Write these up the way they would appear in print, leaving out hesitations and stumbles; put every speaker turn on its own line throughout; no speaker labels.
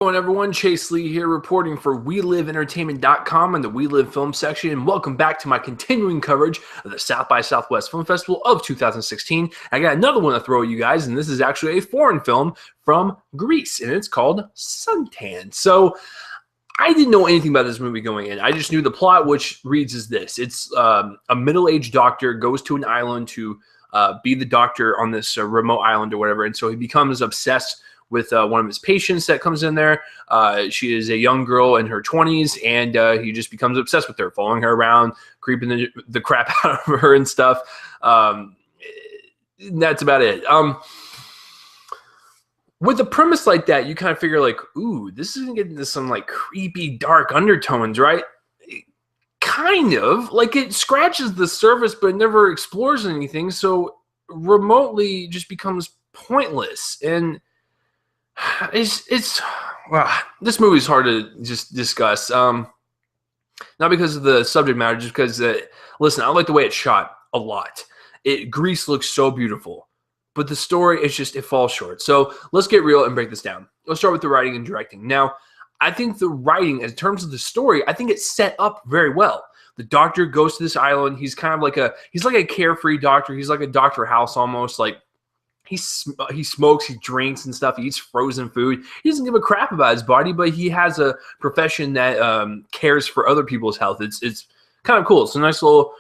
Hello everyone, Chase Lee here reporting for WeLiveEntertainment.com and the We Live film section, and welcome back to my continuing coverage of the South by Southwest Film Festival of 2016. I got another one to throw at you guys, and this is actually a foreign film from Greece, and it's called Suntan. So I didn't know anything about this movie going in. I just knew the plot, which reads as this. It's a middle-aged doctor goes to an island to be the doctor on this remote island or whatever, and so he becomes obsessed with one of his patients that comes in there. She is a young girl in her 20s, and he just becomes obsessed with her, following her around, creeping the crap out of her and stuff. That's about it. With a premise like that, you kind of figure like, ooh, this isn't getting into some like creepy, dark undertones, right? Kind of. Like it scratches the surface, but it never explores anything. So remotely just becomes pointless. And well, this movie is hard to just discuss. Not because of the subject matter, just because, listen, I like the way it's shot a lot. Greece looks so beautiful, but the story is just, it falls short. So let's get real and break this down. Let's start with the writing and directing. Now, I think the writing, in terms of the story, I think it's set up very well. The doctor goes to this island. He's kind of like he's like a carefree doctor. He's like a Dr. House almost, like, he smokes, he drinks and stuff. He eats frozen food. He doesn't give a crap about his body, but he has a profession that cares for other people's health. It's kind of cool. It's a nice little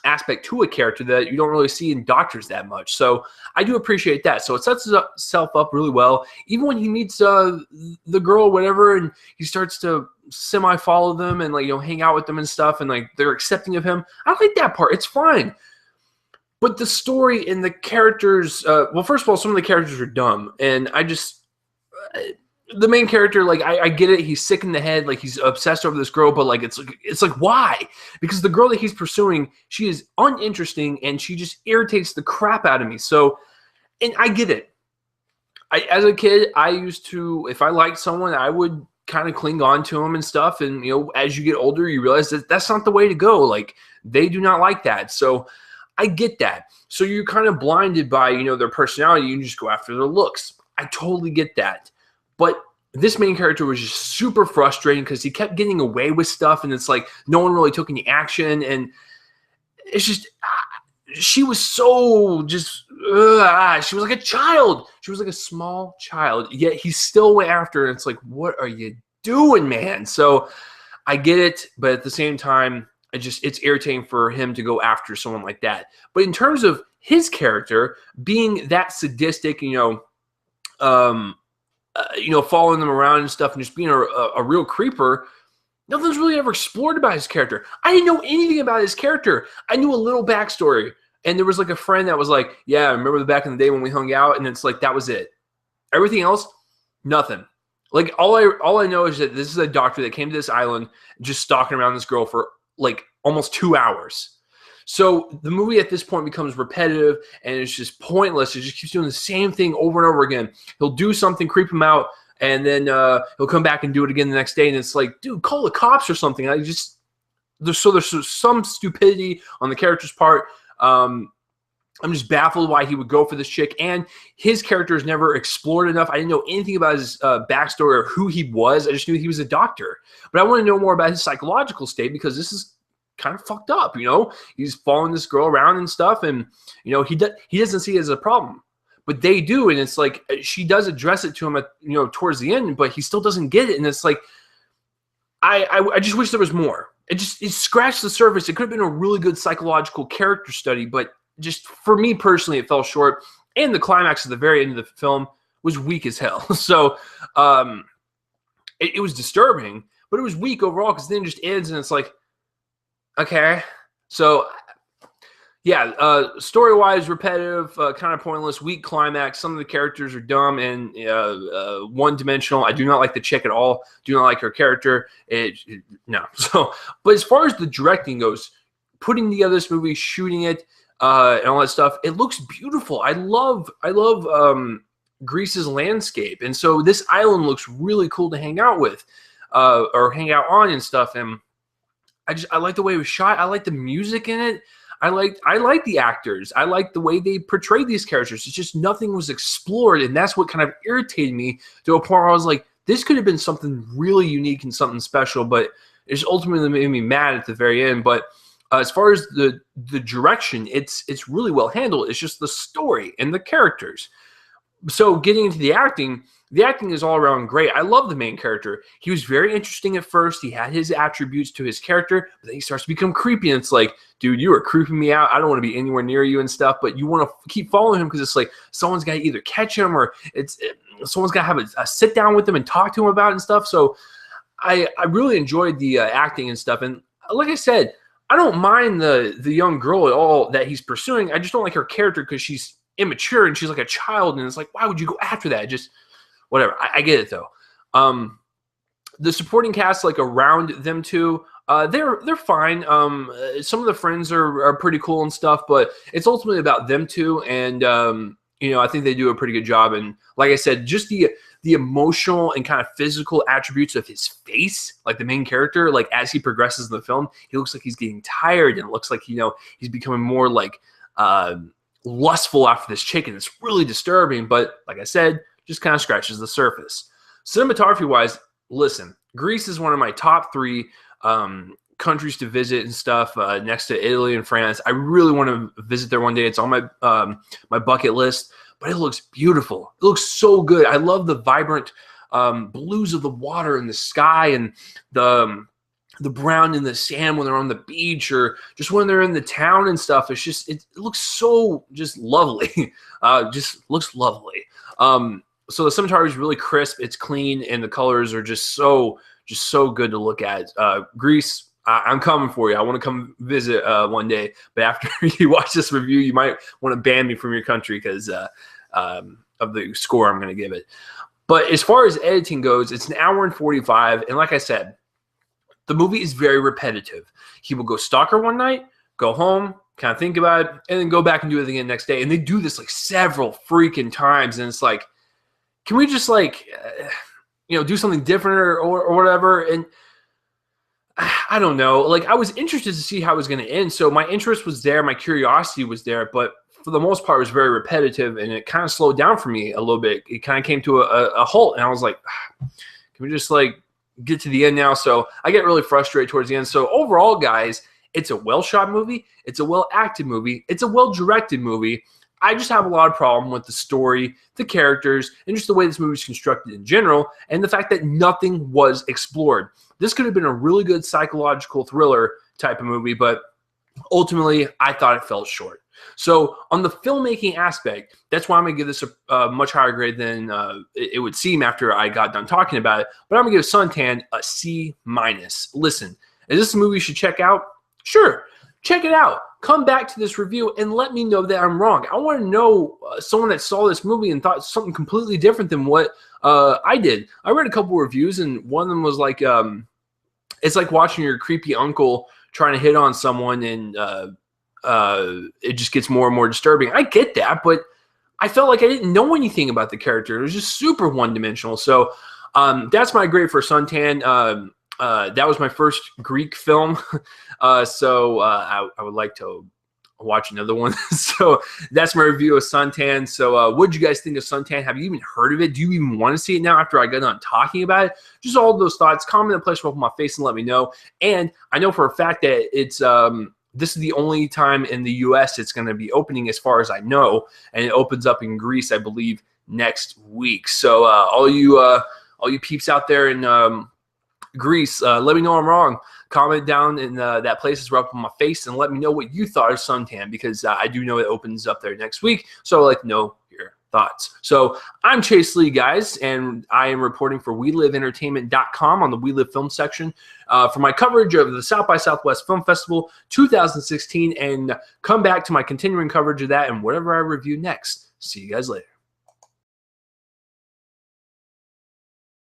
aspect to a character that you don't really see in doctors that much. So I do appreciate that. So it sets itself up really well. Even when he meets the girl or whatever, and he starts to semi-follow them and, like, you know, hang out with them and stuff, and like they're accepting of him. I like that part. It's fine. But the story and the characters, well, first of all, some of the characters are dumb. And the main character, like, I get it. He's sick in the head. Like, he's obsessed over this girl. But, like, it's like, why? Because the girl that he's pursuing, she is uninteresting. And she just irritates the crap out of me. So, and I get it. As a kid, I used to, if I liked someone, I would kind of cling on to them and stuff. And, you know, as you get older, you realize that that's not the way to go. Like, they do not like that. So I get that. So you're kind of blinded by, you know, their personality. You just go after their looks. I totally get that. But this main character was just super frustrating because he kept getting away with stuff, and it's like no one really took any action. And it's just, she was so just, she was like a child. She was like a small child. Yet he still went after her. And it's like, what are you doing, man? So I get it. But at the same time, it's irritating for him to go after someone like that. But in terms of his character being that sadistic, following them around and stuff, and just being a real creeper, nothing's really ever explored about his character. I didn't know anything about his character. I knew a little backstory, and there was like a friend that was like, "Yeah, I remember back in the day when we hung out," and it's like that was it. Everything else, nothing. Like all I know is that this is a doctor that came to this island just stalking around this girl for like almost 2 hours. So the movie at this point becomes repetitive, and it's just pointless. It just keeps doing the same thing over and over again. He'll do something, creep him out, and then he'll come back and do it again the next day. And it's like, dude, call the cops or something. There's some stupidity on the character's part. I'm just baffled why he would go for this chick, and his character is never explored enough. I didn't know anything about his backstory or who he was. I just knew he was a doctor. But I want to know more about his psychological state, because this is kind of fucked up, you know? He's following this girl around and stuff, and, you know, he doesn't see it as a problem. But they do, and it's like she does address it to him towards the end, but he still doesn't get it. And it's like, I just wish there was more. It scratched the surface. It could have been a really good psychological character study, but just for me personally, it fell short. And the climax at the very end of the film was weak as hell. So it was disturbing, but it was weak overall, because then it just ends and it's like, okay. So yeah, story-wise, repetitive, kind of pointless, weak climax. Some of the characters are dumb and one-dimensional. I do not like the chick at all. Do not like her character. No. So, but as far as the directing goes, putting together this movie, shooting it, and all that stuff, it looks beautiful. I love Greece's landscape, and so this island looks really cool to hang out with, or hang out on and stuff. And I like the way it was shot. I like the music in it. I like the actors. I like the way they portrayed these characters. It's just nothing was explored, and that's what kind of irritated me to a point where I was like, this could have been something really unique and something special, but it's ultimately made me mad at the very end. But as far as the direction, it's really well handled. It's just the story and the characters. So getting into the acting is all around great. I love the main character. He was very interesting at first. He had his attributes to his character, but then he starts to become creepy. And it's like, dude, you are creeping me out. I don't want to be anywhere near you and stuff, but you want to keep following him because it's like someone's got to either catch him or someone's got to have a sit down with him and talk to him about it and stuff. So I really enjoyed the acting and stuff. And like I said, I don't mind the young girl at all that he's pursuing. I just don't like her character because she's immature and she's like a child. And it's like, why would you go after that? Just whatever. I get it though. The supporting cast, like around them two, they're fine. Some of the friends are pretty cool and stuff, but it's ultimately about them two. And I think they do a pretty good job. And like I said, just the emotional and kind of physical attributes of his face, like the main character, like as he progresses in the film, he looks like he's getting tired, and it looks like he's becoming more like lustful after this chick, and it's really disturbing. But like I said, just kind of scratches the surface. Cinematography wise, listen, Greece is one of my top 3 countries to visit and stuff, next to Italy and France. I really want to visit there one day. It's on my my bucket list, but it looks beautiful. It looks so good. I love the vibrant blues of the water and the sky, and the brown in the sand when they're on the beach, or just when they're in the town and stuff. It's just, it looks so just lovely. Just looks lovely. So the cinematography is really crisp. It's clean, and the colors are just so good to look at. Greece, I'm coming for you. I want to come visit one day. But after you watch this review, you might want to ban me from your country because of the score I'm going to give it. But as far as editing goes, it's 1 hour and 45. And like I said, the movie is very repetitive. He will go stalk her one night, go home, kind of think about it, and then go back and do it again the next day. And they do this like several freaking times. And it's like, can we just like, do something different or whatever? And I don't know. Like, I was interested to see how it was going to end. So my interest was there. My curiosity was there. But for the most part, it was very repetitive, and it kind of slowed down for me a little bit. It kind of came to a halt, and I was like, can we just like get to the end now? So I get really frustrated towards the end. So overall, guys, it's a well-shot movie. It's a well-acted movie. It's a well-directed movie. I just have a lot of problem with the story, the characters, and just the way this movie is constructed in general, and the fact that nothing was explored. This could have been a really good psychological thriller type of movie, but ultimately, I thought it fell short. So on the filmmaking aspect, that's why I'm going to give this a much higher grade than it would seem after I got done talking about it. But I'm going to give Suntan a C-. Listen, is this a movie you should check out? Sure, check it out. Come back to this review and let me know that I'm wrong. I want to know someone that saw this movie and thought something completely different than what I did. I read a couple reviews, and one of them was like, it's like watching your creepy uncle trying to hit on someone, and it just gets more and more disturbing. I get that, but I felt like I didn't know anything about the character. It was just super one-dimensional. So that's my grade for Suntan. That was my first Greek film, so I would like to watch another one. So that's my review of Suntan. So what did you guys think of Suntan? Have you even heard of it? Do you even want to see it now after I got done talking about it? Just all of those thoughts. Comment in the place up on my face and let me know. And I know for a fact that it's this is the only time in the U.S. it's going to be opening, as far as I know, and it opens up in Greece, I believe, next week. So all you peeps out there in Greece, let me know I'm wrong. Comment down in that place right up on my face and let me know what you thought of Suntan, because I do know it opens up there next week, so I'd like to know your thoughts. So I'm Chase Lee, guys, and I am reporting for WeLiveEntertainment.com on the We Live Film section for my coverage of the South by Southwest Film Festival 2016, and come back to my continuing coverage of that and whatever I review next. See you guys later.